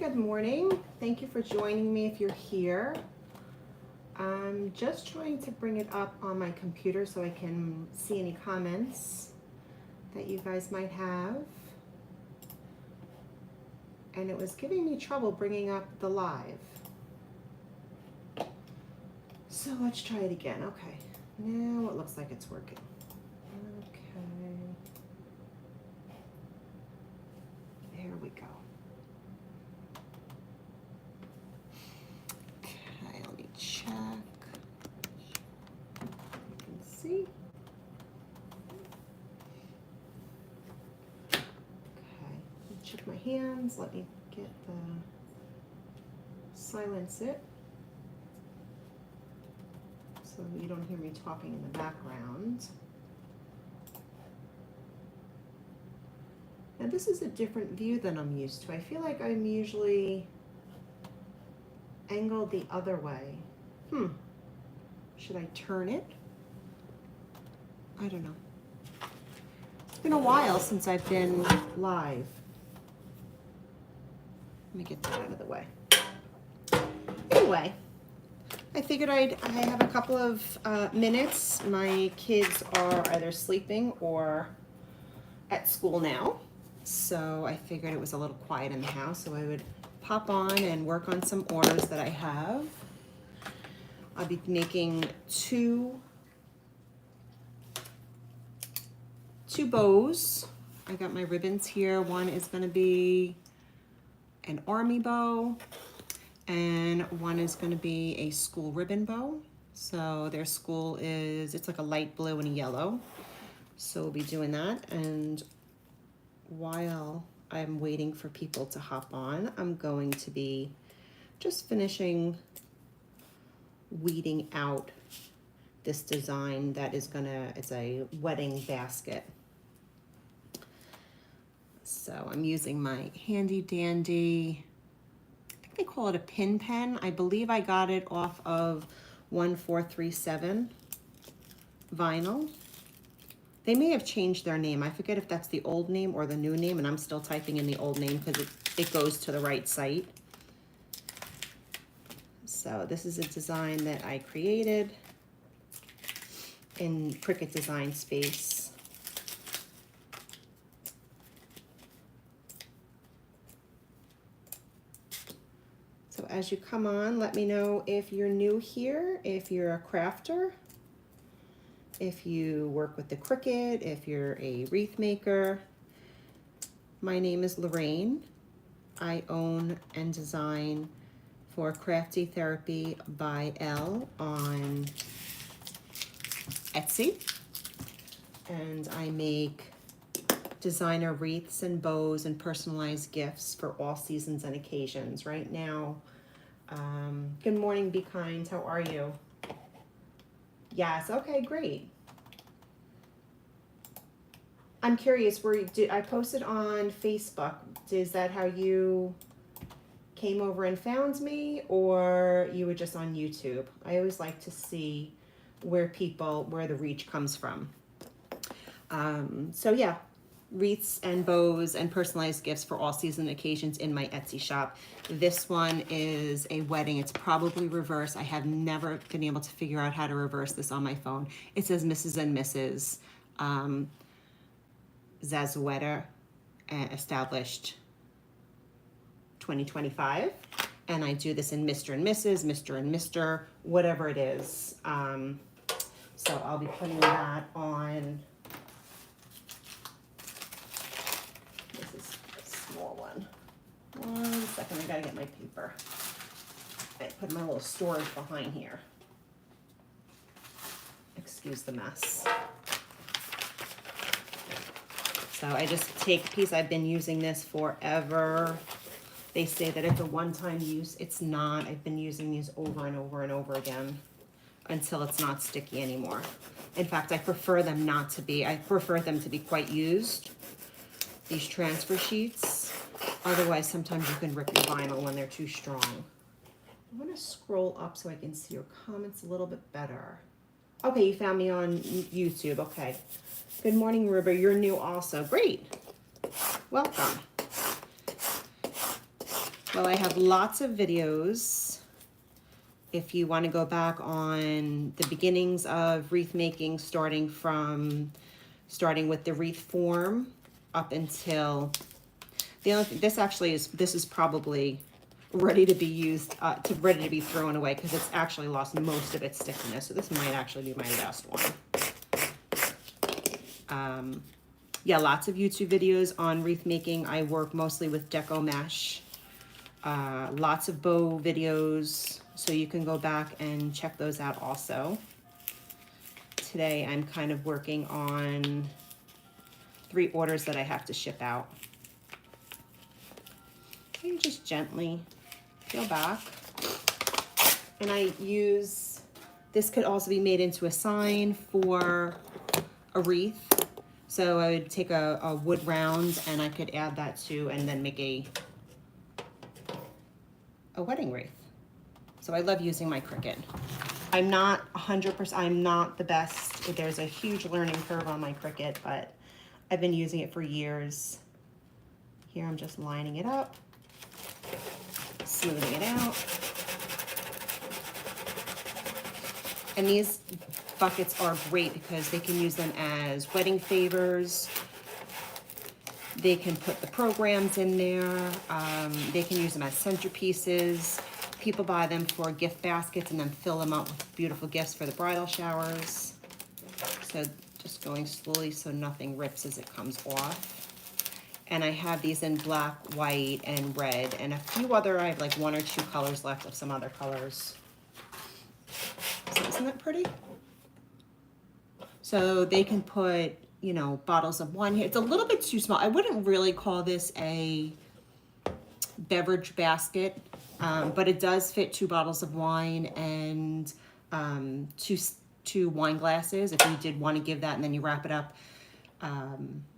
good morning. Thank you for joining me if you're here. I'm just trying to bring it up on my computer so I can see any comments that you guys might have. And it was giving me trouble bringing up the live. So let's try it again. Okay, now it looks like it's working. Okay. There we go. Okay, let me check. You can see. Okay, let me check my hands. Let me get silence it so you don't hear me talking in the background. Now this is a different view than I'm used to. I feel like I'm usually angled the other way. Should I turn it? I don't know. It's been a while since I've been live. Let me get that out of the way. Anyway, I figured I have a couple of minutes. My kids are either sleeping or at school now. So I figured it was a little quiet in the house, so I would pop on and work on some orders that I have. I'll be making two bows. I got my ribbons here. One is going to be an army bow, and one is going to be a school ribbon bow. So their school it's like a light blue and a yellow. So we'll be doing that. And while I'm waiting for people to hop on, I'm going to be just finishing weeding out this design that is it's a wedding basket. So I'm using my handy dandy, I think they call it a pin pen. I believe I got it off of 1437 vinyl. They may have changed their name. I forget if that's the old name or the new name, and I'm still typing in the old name because it goes to the right site. So this is a design that I created in Cricut Design Space. So as you come on, let me know if you're new here, if you're a crafter, if you work with the Cricut, if you're a wreath maker. My name is Lorraine. I own and design for Crafty Therapy by Elle on Etsy. And I make designer wreaths and bows and personalized gifts for all seasons and occasions. Right now, good morning, Be Kind. How are you? Yes, okay, great. I'm curious, I posted on Facebook. Is that how you came over and found me, or you were just on YouTube? I always like to see where the reach comes from. So yeah, wreaths and bows and personalized gifts for all season occasions in my Etsy shop. This one is a wedding. It's probably reversed. I have never been able to figure out how to reverse this on my phone. It says Mrs. and Mrs. Zazueta, established 2025. And I do this in Mr. and Mrs., Mr. and Mr., whatever it is. So I'll be putting that on. This is a small one. 1 second, I gotta get my paper. I put my little storage behind here. Excuse the mess. So I just take a piece. I've been using this forever. They say that it's a one-time use. It's not. I've been using these over and over and over again until it's not sticky anymore. In fact, I prefer them not to be. I prefer them to be quite used, these transfer sheets. Otherwise, sometimes you can rip your vinyl when they're too strong. I'm going to scroll up so I can see your comments a little bit better. Okay, you found me on YouTube. Okay. Good morning, River. You're new also. Great. Welcome. Well, I have lots of videos. If you want to go back on the beginnings of wreath making, starting with the wreath form up until the only thing, this is probably ready to be used, ready to be thrown away because it's actually lost most of its stickiness. So this might actually be my last one. Yeah, lots of YouTube videos on wreath making. I work mostly with deco mesh. Lots of bow videos, so you can go back and check those out also. Today I'm kind of working on 3 orders that I have to ship out. You just gently peel back. And I use, this could also be made into a sign for a wreath. So I would take a wood round and I could add that to, and then make a wedding wreath. So I love using my Cricut. I'm not 100%, I'm not the best. There's a huge learning curve on my Cricut, but I've been using it for years. Here I'm just lining it up, smoothing it out. And these buckets are great because they can use them as wedding favors. They can put the programs in there. They can use them as centerpieces. People buy them for gift baskets and then fill them up with beautiful gifts for the bridal showers. So just going slowly so nothing rips as it comes off. And I have these in black, white, and red, and a few other, I have like 1 or 2 colors left of some other colors. So isn't that pretty? So they can put, you know, bottles of wine here. It's a little bit too small. I wouldn't really call this a beverage basket, but it does fit 2 bottles of wine and 2 wine glasses. If you did want to give that, and then you wrap it up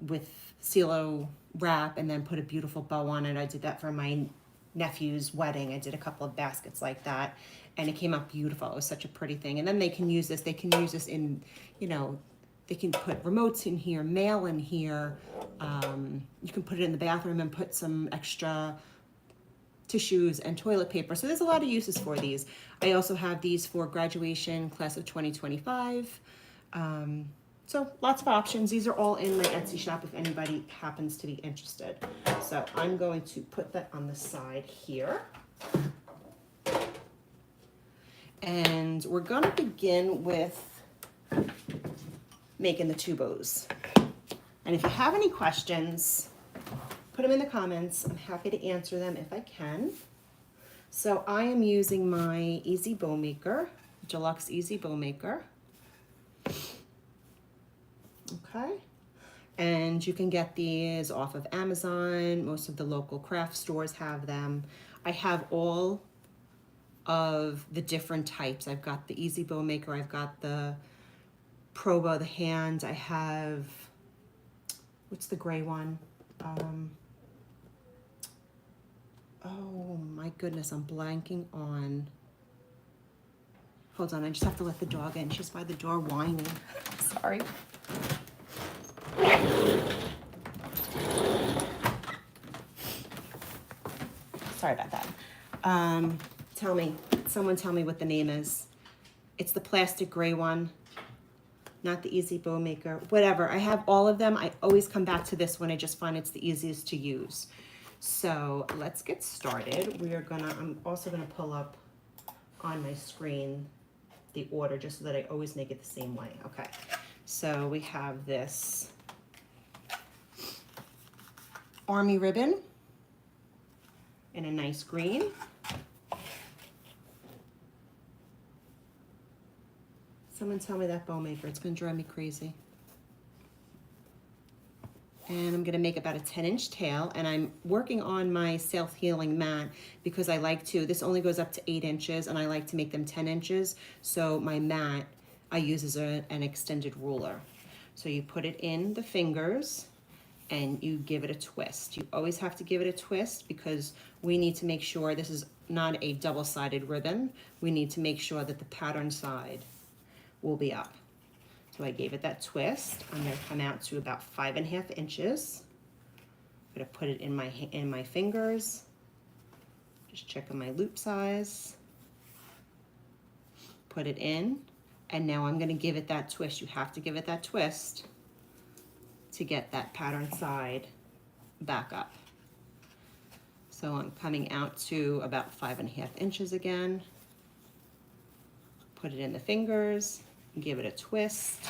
with CeeLo wrap and then put a beautiful bow on it. I did that for my nephew's wedding. I did a couple of baskets like that, and it came out beautiful. It was such a pretty thing. And then they can use this. They can use this in, you know, they can put remotes in here, mail in here. You can put it in the bathroom and put some extra tissues and toilet paper. So there's a lot of uses for these. I also have these for graduation, class of 2025. So lots of options. These are all in my Etsy shop if anybody happens to be interested. So I'm going to put that on the side here. And we're gonna begin with making the 2 bows. And if you have any questions, put them in the comments. I'm happy to answer them if I can. So I am using my Easy Bow Maker, Deluxe Easy Bow Maker. Okay. And you can get these off of Amazon. Most of the local craft stores have them. I have all of the different types. I've got the Easy Bow Maker. I've got the Pro Bow, the hand. I have, what's the gray one? Oh my goodness, I'm blanking on. Hold on, I just have to let the dog in. She's by the door whining. Sorry. Sorry about that. Someone tell me what the name is. It's the plastic gray one, not the Easy Bow Maker. Whatever, I have all of them. I always come back to this one. I just find it's the easiest to use. So let's get started. I'm also gonna pull up on my screen the order just so that I always make it the same way. Okay, so we have this army ribbon in a nice green. Someone tell me that bow maker, it's gonna drive me crazy. And I'm gonna make about a 10-inch tail, and I'm working on my self-healing mat because I like to, this only goes up to 8 inches, and I like to make them 10 inches. So my mat, I use as an extended ruler. So you put it in the fingers, and you give it a twist. You always have to give it a twist because we need to make sure this is not a double-sided ribbon. We need to make sure that the pattern side will be up. So I gave it that twist. I'm gonna come out to about 5.5 inches. I'm gonna put it in my fingers, Just checking my loop size. Put it in, and now I'm going to give it that twist. You have to give it that twist to get that pattern side back up. So I'm coming out to about 5.5 inches again. Put it in the fingers, give it a twist.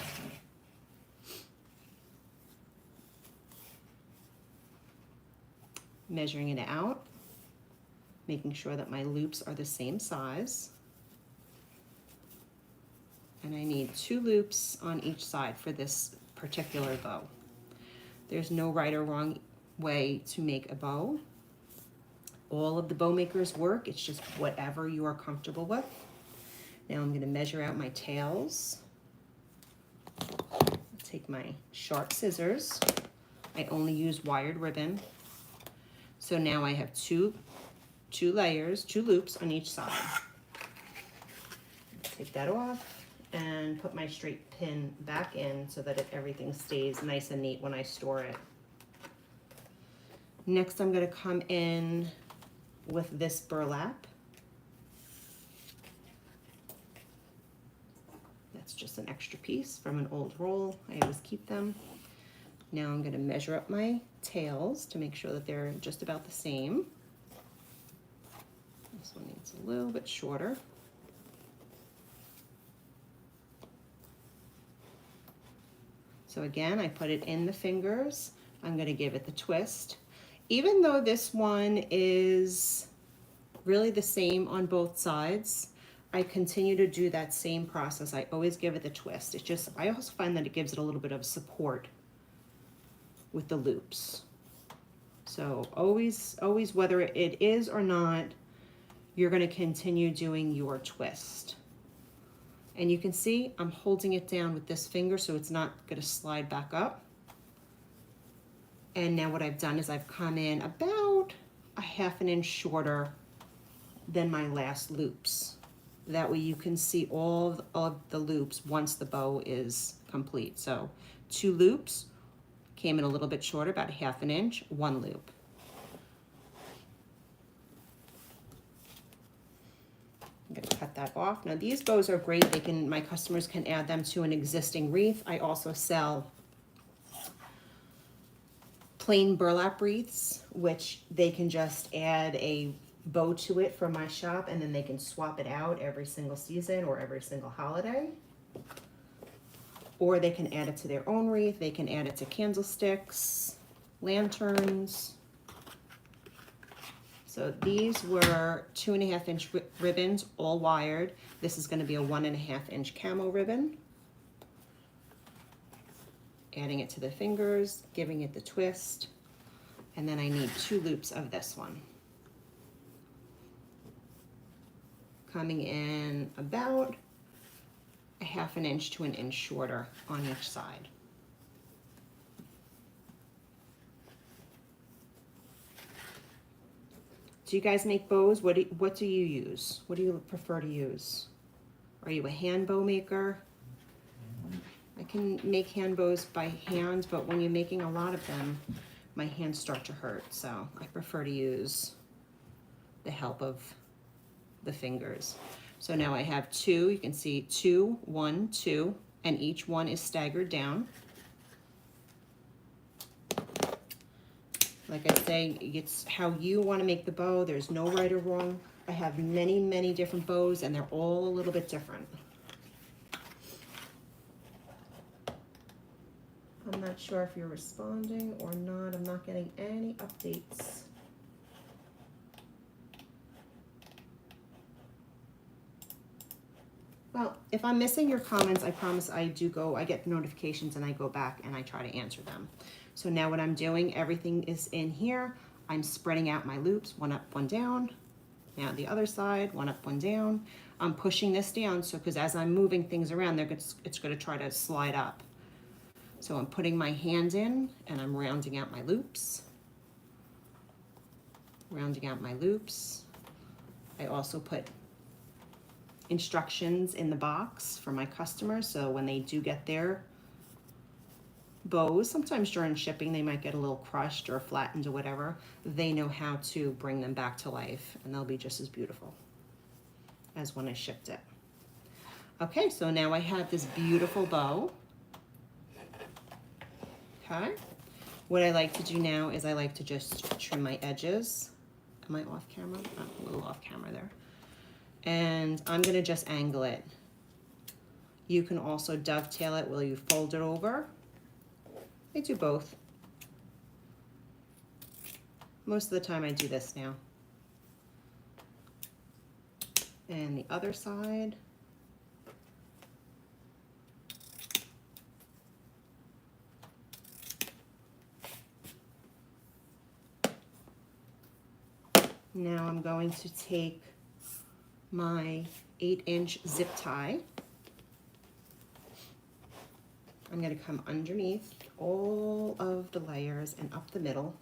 Measuring it out, making sure that my loops are the same size. And I need 2 loops on each side for this particular bow. There's no right or wrong way to make a bow. All of the bow makers work, it's just whatever you are comfortable with. Now I'm going to measure out my tails. Take my sharp scissors. I only use wired ribbon. So now I have two layers, 2 loops on each side. Take that off and put my straight pin back in so that everything stays nice and neat when I store it. Next, I'm going to come in with this burlap. That's just an extra piece from an old roll. I always keep them. Now I'm going to measure up my tails to make sure that they're just about the same. This one needs a little bit shorter. So again, I put it in the fingers. I'm going to give it the twist. Even though this one is really the same on both sides, I continue to do that same process. I always give it the twist. It's just, I also find that it gives it a little bit of support with the loops. So always, whether it is or not, you're going to continue doing your twist. And you can see I'm holding it down with this finger so it's not going to slide back up. And now what I've done is I've come in about a 1/2 inch shorter than my last loops. That way you can see all of the loops once the bow is complete. So 2 loops, came in a little bit shorter, about 1/2 inch, 1 loop. I'm going to cut that off. Now these bows are great. My customers can add them to an existing wreath. I also sell plain burlap wreaths, which they can just add a bow to it from my shop, and then they can swap it out every single season or every single holiday. Or they can add it to their own wreath. They can add it to candlesticks, lanterns. So these were 2.5 inch ribbons, all wired. This is going to be a 1.5 inch camo ribbon. Adding it to the fingers, giving it the twist, and then I need 2 loops of this one. Coming in about a 1/2 inch to 1 inch shorter on each side. Do you guys make bows? What do you use? What do you prefer to use? Are you a hand bow maker? I can make hand bows by hand, but when you're making a lot of them, my hands start to hurt. So I prefer to use the help of the fingers. So now I have 2, you can see 2, 1, 2, and each one is staggered down. Like I say, it's how you want to make the bow. There's no right or wrong. I have many, many different bows, and they're all a little bit different. I'm not sure if you're responding or not. I'm not getting any updates. Well, if I'm missing your comments, I promise I get notifications and I go back and I try to answer them. So now what I'm doing, everything is in here. I'm spreading out my loops, 1 up, 1 down. Now the other side, 1 up, 1 down. I'm pushing this down, so because as I'm moving things around, it's going to try to slide up. So I'm putting my hand in and I'm rounding out my loops. Rounding out my loops. I also put instructions in the box for my customers, so when they do get their bows, sometimes during shipping they might get a little crushed or flattened or whatever. They know how to bring them back to life, and they'll be just as beautiful as when I shipped it. Okay, so now I have this beautiful bow. Okay, what I like to do now is I like to just trim my edges. Am I off camera? Oh, a little off camera there. And I'm gonna just angle it. You can also dovetail it while you fold it over. I do both. Most of the time I do this now. And the other side. Now I'm going to take my 8-inch zip tie. I'm going to come underneath all of the layers and up the middle,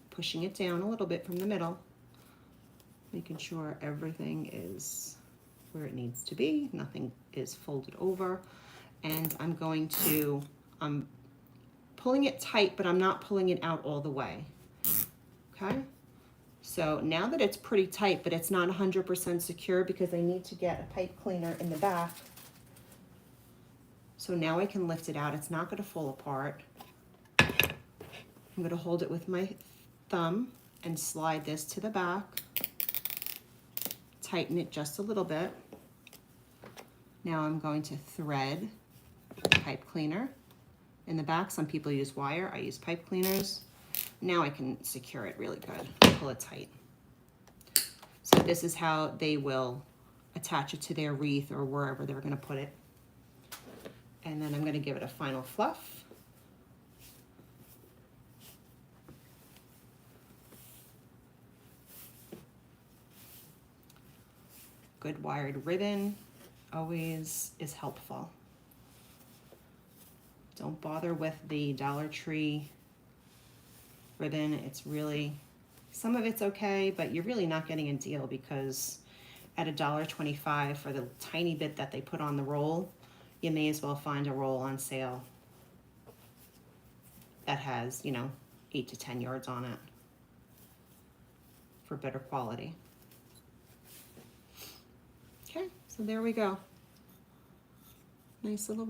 pushing it down a little bit from the middle, making sure everything is where it needs to be, nothing is folded over. And I'm going to, I'm pulling it tight, but I'm not pulling it out all the way. Okay? So now that it's pretty tight, but it's not 100% secure because I need to get a pipe cleaner in the back. So now I can lift it out. It's not going to fall apart. I'm going to hold it with my thumb and slide this to the back. Tighten it just a little bit. Now I'm going to thread pipe cleaner in the back. Some people use wire. I use pipe cleaners. Now I can secure it really good, pull it tight. So this is how they will attach it to their wreath or wherever they're going to put it. And then I'm going to give it a final fluff. Good wired ribbon always is helpful. Don't bother with the Dollar Tree ribbon. It's really, some of it's okay, but you're really not getting a deal because at $1.25 for the tiny bit that they put on the roll, you may as well find a roll on sale that has, 8 to 10 yards on it for better quality. Okay, so there we go. Nice little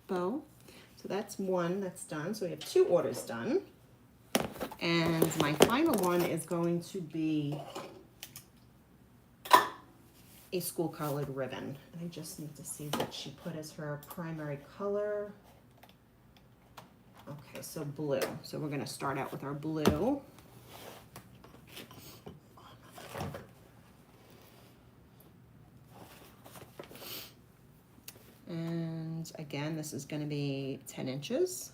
bow. So that's one that's done. So we have 2 orders done. And my final one is going to be a school colored ribbon. I just need to see what she put as her primary color. Okay, so blue. So we're gonna start out with our blue. And again, this is gonna be 10 inches.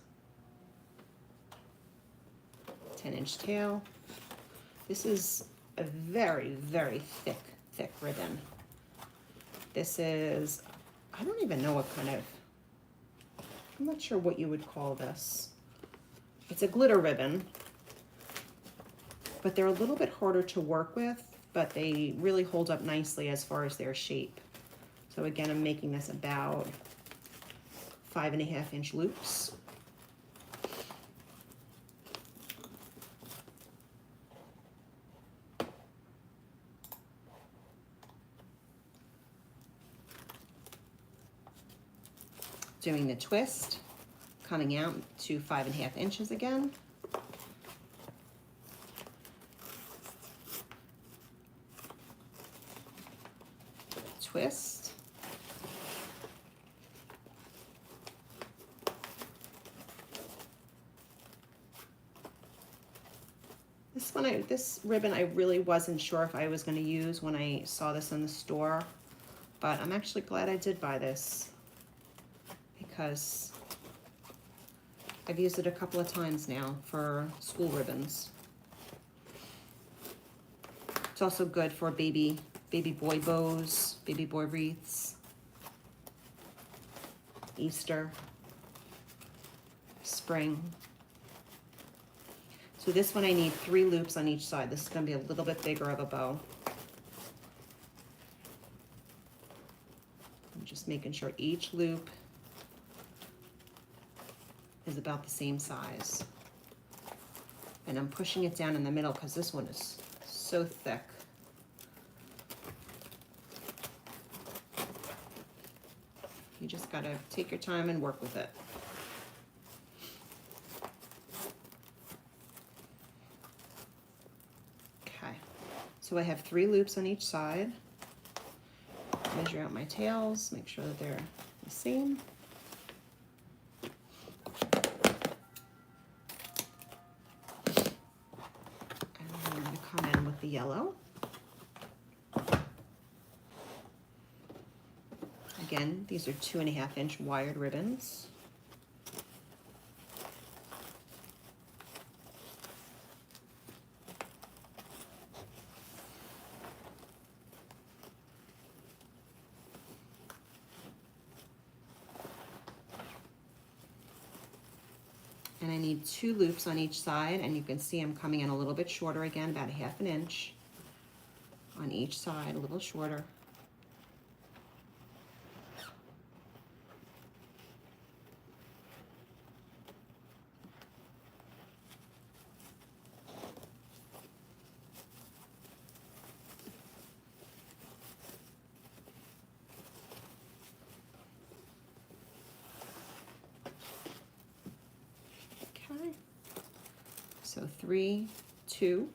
10-inch tail. This is a very, very thick ribbon. This is, I don't even know what kind of, I'm not sure what you would call this. It's a glitter ribbon, but they're a little bit harder to work with, but they really hold up nicely as far as their shape. So again, I'm making this about 5.5-inch loops. Doing the twist, coming out to 5.5 inches again. Twist. This ribbon I really wasn't sure if I was going to use when I saw this in the store, but I'm actually glad I did buy this because I've used it a couple of times now for school ribbons. It's also good for baby boy bows, baby boy wreaths, Easter, spring. So this one I need 3 loops on each side. This is going to be a little bit bigger of a bow. making sure each loop is about the same size. And I'm pushing it down in the middle because this one is so thick. You just gotta take your time and work with it. Okay, so I have 3 loops on each side. Measure out my tails, make sure that they're the same. And I'm gonna come in with the yellow. Again, these are 2.5-inch wired ribbons. And I need 2 loops on each side, and you can see I'm coming in a little bit shorter again, about 1/2 inch on each side, a little shorter. Okay, so 3, 2.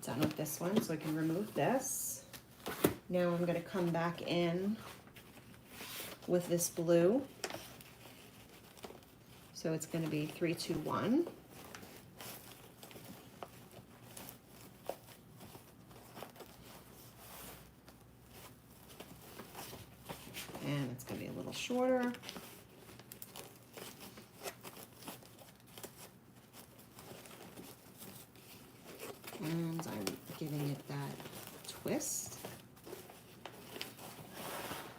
Done with this one, so I can remove this. Now I'm going to come back in with this blue. So it's going to be 3, 2, 1. And it's going to be a little shorter. And I'm giving it that twist.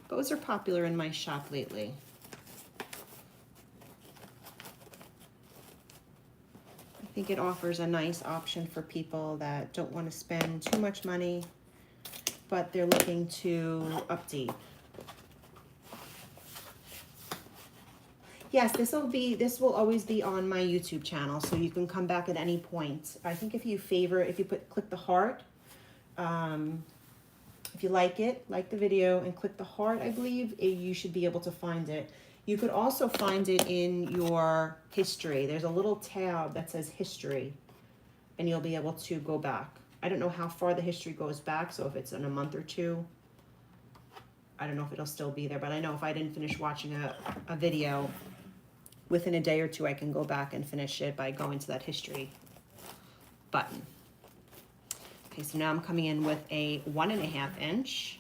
Bows are popular in my shop lately. I think it offers a nice option for people that don't want to spend too much money, but they're looking to update. Yes, this will always be on my YouTube channel, so you can come back at any point. I think if you click the heart, if you like the video and click the heart, I believe you should be able to find it. You could also find it in your history. There's a little tab that says history, and you'll be able to go back. I don't know how far the history goes back, so if it's in a month or 2, I don't know if it'll still be there, but I know if I didn't finish watching a video, within a day or 2, I can go back and finish it by going to that history button. Okay, so now I'm coming in with a 1.5-inch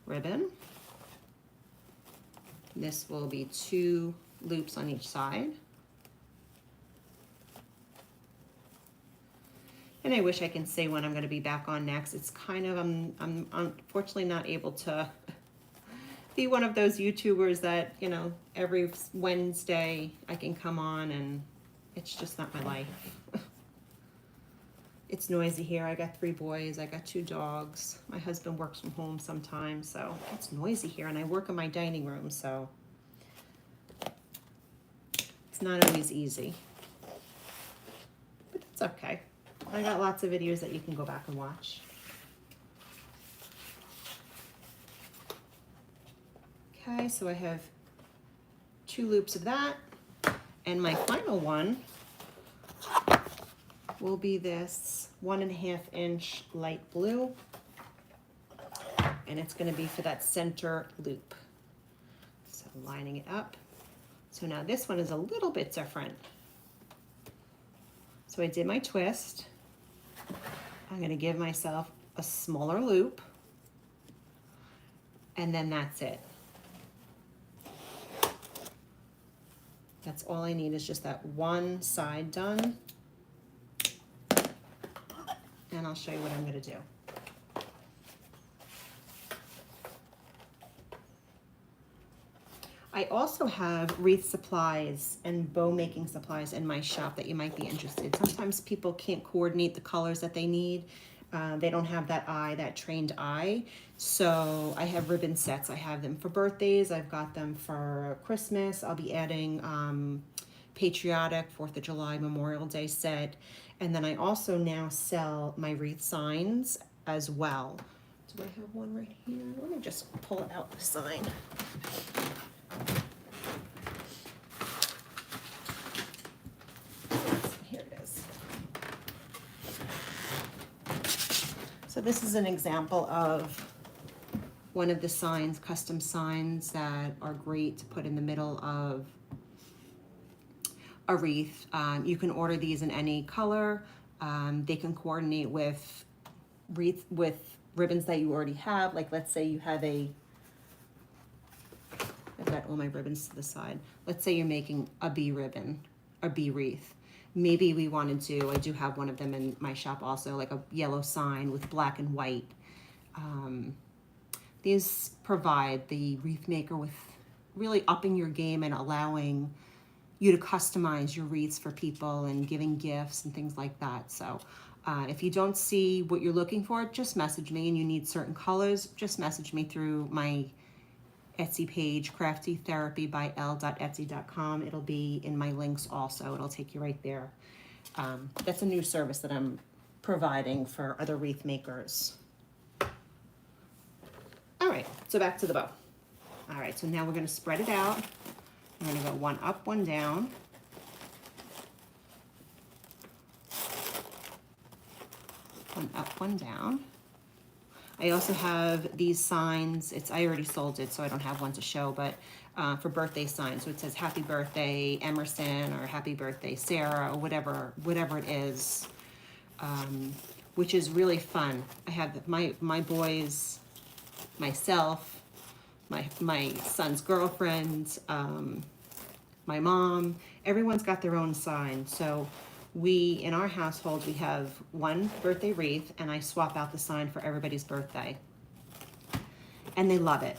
ribbon. This will be 2 loops on each side. And I wish I can say when I'm going to be back on next. It's kind of, I'm unfortunately not able to be one of those YouTubers that, you know, every Wednesday I can come on, and it's just not my life. It's noisy here. I got 3 boys. I got 2 dogs. My husband works from home sometimes, so it's noisy here, and I work in my dining room, so it's not always easy. But that's okay. I got lots of videos that you can go back and watch. Okay, so I have 2 loops of that, and my final one will be this 1.5-inch light blue, and it's going to be for that center loop. So lining it up. So now this one is a little bit different. So I did my twist. I'm going to give myself a smaller loop, and then that's it. That's all I need, is just that one side done. And I'll show you what I'm going to do. I also have wreath supplies and bow making supplies in my shop that you might be interested. Sometimes people can't coordinate the colors that they need. They don't have that trained eye. So I have ribbon sets. I have them for birthdays. I've got them for Christmas. I'll be adding patriotic 4th of July Memorial Day set. And then I also now sell my wreath signs as well. Do I have one right here? Let me just pull it out, the sign. Here it is. So this is an example of one of the signs, custom signs that are great to put in the middle of a wreath. You can order these in any color. They can coordinate with ribbons that you already have. Like let's say you have I've got all my ribbons to the side. Let's say you're making a bee ribbon, a bee wreath. Maybe we wanted to, I do have one of them in my shop also, like a yellow sign with black and white. These provide the wreath maker with really upping your game and allowing you to customize your wreaths for people and giving gifts and things like that. So if you don't see what you're looking for, just message me, and you need certain colors, just message me through my Etsy page, craftytherapybyl.etsy.com. It'll be in my links also. It'll take you right there. That's a new service that I'm providing for other wreath makers. All right, so back to the bow. All right, so now we're going to spread it out. I'm going to go one up, one down. One up, one down. I also have these signs. I already sold it, so I don't have one to show, but for birthday signs. So it says happy birthday Emerson, or happy birthday Sarah, or whatever it is, which is really fun. I have my boys, myself, my son's girlfriend, my mom, everyone's got their own sign. So in our household, we have one birthday wreath, and I swap out the sign for everybody's birthday. And they love it.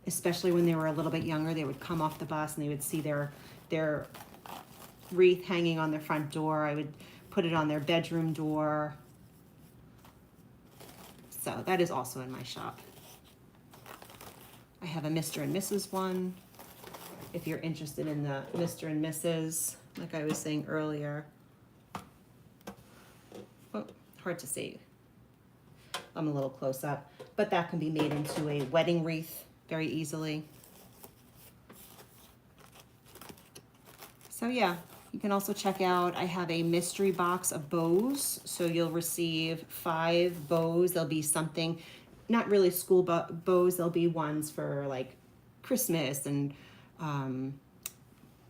Especially when they were a little bit younger, they would come off the bus and they would see their wreath hanging on their front door. I would put it on their bedroom door. So that is also in my shop. I have a Mr. and Mrs. one. If you're interested in the Mr. and Mrs., like I was saying earlier. Oh, hard to see. I'm a little close up, but that can be made into a wedding wreath very easily. So yeah, you can also check out, I have a mystery box of bows. So you'll receive 5 bows. There'll be something, not really school bows, there'll be ones for like Christmas and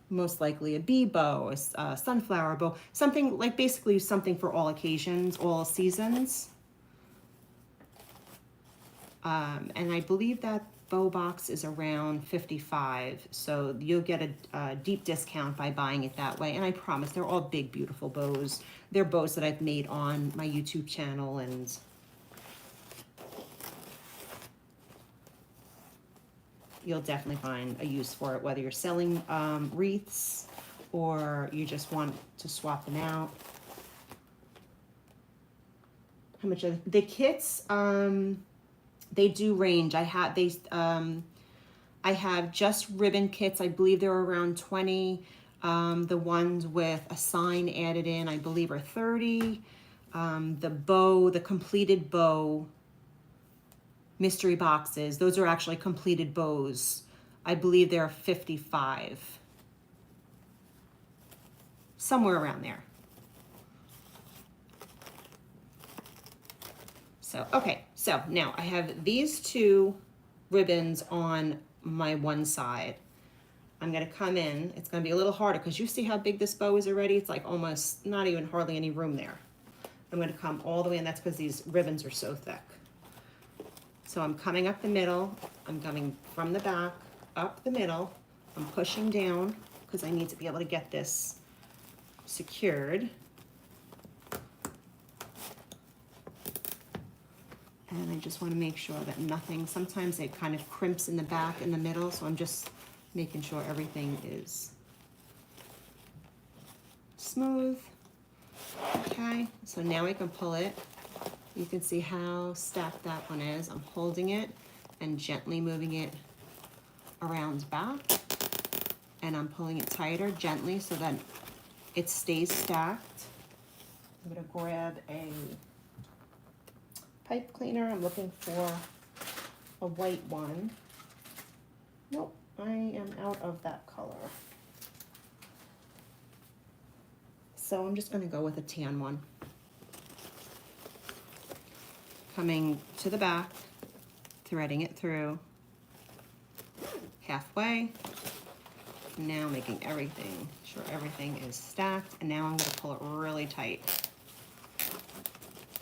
most likely a bee bow, a sunflower bow, something like basically something for all occasions, all seasons. And I believe that bow box is around $55, so you'll get a deep discount by buying it that way. And I promise they're all big, beautiful bows. They're bows that I've made on my YouTube channel, and you'll definitely find a use for it, whether you're selling wreaths or you just want to swap them out. How much are the kits? They do range. I have just ribbon kits. I believe they're around 20. The ones with a sign added in, I believe, are 30. The completed bow mystery boxes, those are actually completed bows. I believe they're 55. Somewhere around there. So, okay, so now I have these 2 ribbons on my one side. I'm gonna come in, it's gonna be a little harder because you see how big this bow is already? It's like almost not even hardly any room there. I'm gonna come all the way in, that's because these ribbons are so thick. So I'm coming up the middle, I'm coming from the back, up the middle, I'm pushing down because I need to be able to get this secured. And I just want to make sure that nothing, sometimes it kind of crimps in the back, in the middle, so I'm just making sure everything is smooth. Okay, so now I can pull it. You can see how stacked that one is. I'm holding it and gently moving it around back, and I'm pulling it tighter gently so that it stays stacked. I'm gonna grab a pipe cleaner. I'm looking for a white one. Nope, I am out of that color. So I'm just gonna go with a tan one. Coming to the back, threading it through halfway. Now making sure everything is stacked, and now I'm gonna pull it really tight.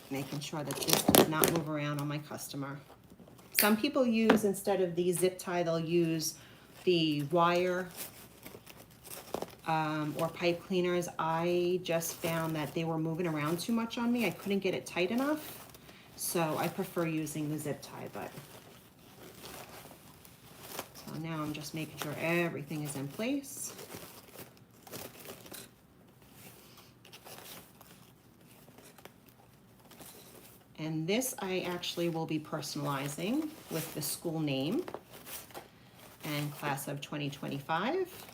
Making sure that this does not move around on my customer. Some people use, instead of the zip tie, they'll use the wire or pipe cleaners. I just found that they were moving around too much on me. I couldn't get it tight enough. So I prefer using the zip tie, so now I'm just making sure everything is in place. And this I actually will be personalizing with the school name and class of 2025.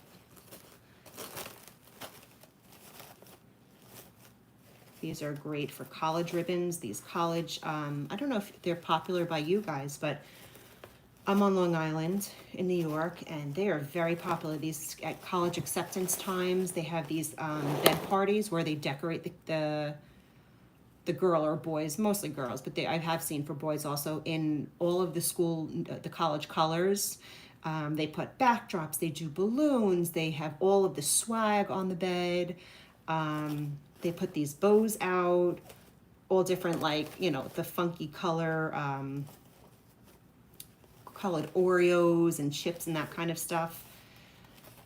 These are great for college ribbons. These college, I don't know if they're popular by you guys, but I'm on Long Island in New York, and they are very popular. These at college acceptance times, they have these bed parties where they decorate the girl or boys, mostly girls, but I have seen for boys also, in all of the college colors. They put backdrops, they do balloons, they have all of the swag on the bed. They put these bows out, all different, like, you know, the funky color, colored Oreos and chips and that kind of stuff.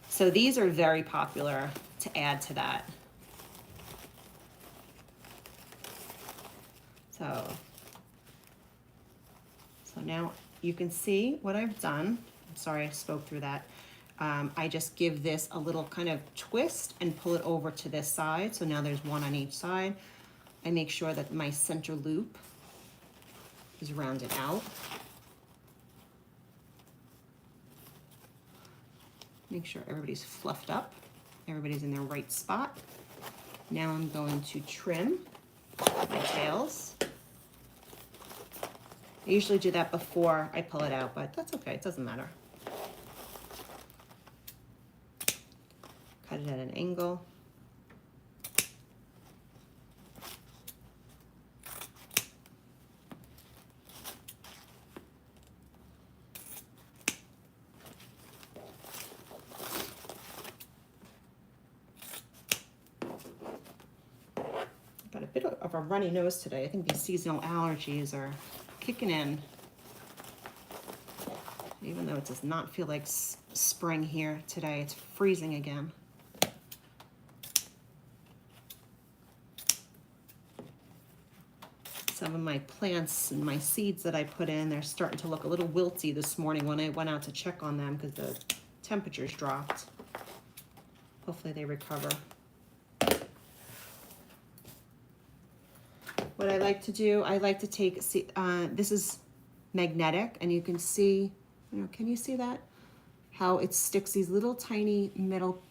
So these are very popular to add to that. So now you can see what I've done. I'm sorry I spoke through that. I just give this a little kind of twist and pull it over to this side. So now there's one on each side. I make sure that my center loop is rounded out. Make sure everybody's fluffed up. Everybody's in their right spot. Now I'm going to trim my tails. I usually do that before I pull it out, but that's okay, it doesn't matter. Cut it at an angle. Got a bit of a runny nose today. I think these seasonal allergies are kicking in. Even though it does not feel like spring here today, it's freezing again. Some of my plants and my seeds that I put in, they're starting to look a little wilty this morning when I went out to check on them because the temperatures dropped. Hopefully they recover. What I like to do, I like to take, this is magnetic, and you can see, can you see that? How it sticks these little tiny metal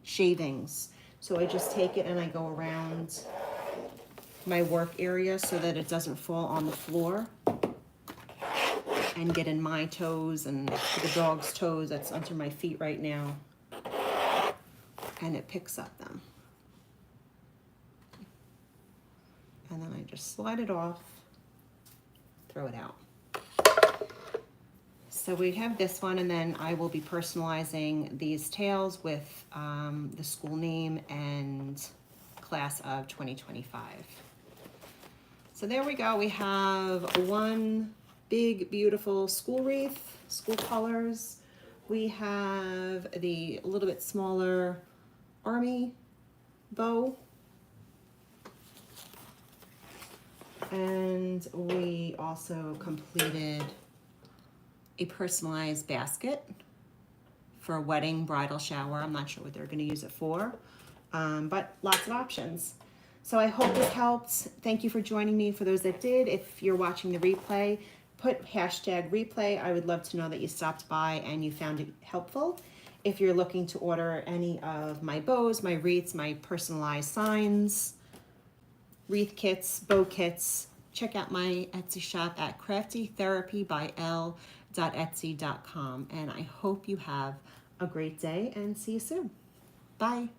shavings. So I just take it and I go around my work area so that it doesn't fall on the floor and get in my toes and the dog's toes that's under my feet right now. And it picks up them. And then I just slide it off, throw it out. So we have this one, and then I will be personalizing these tails with the school name and class of 2025. So there we go. We have one big, beautiful school wreath, school colors. We have the a little bit smaller army bow. And we also completed a personalized basket for a wedding, bridal shower. I'm not sure what they're gonna use it for, but lots of options. So I hope this helped. Thank you for joining me. For those that did, if you're watching the replay, put hashtag replay. I would love to know that you stopped by and you found it helpful. If you're looking to order any of my bows, my wreaths, my personalized signs, wreath kits, bow kits, check out my Etsy shop at craftytherapybyl.etsy.com. And I hope you have a great day and see you soon. Bye.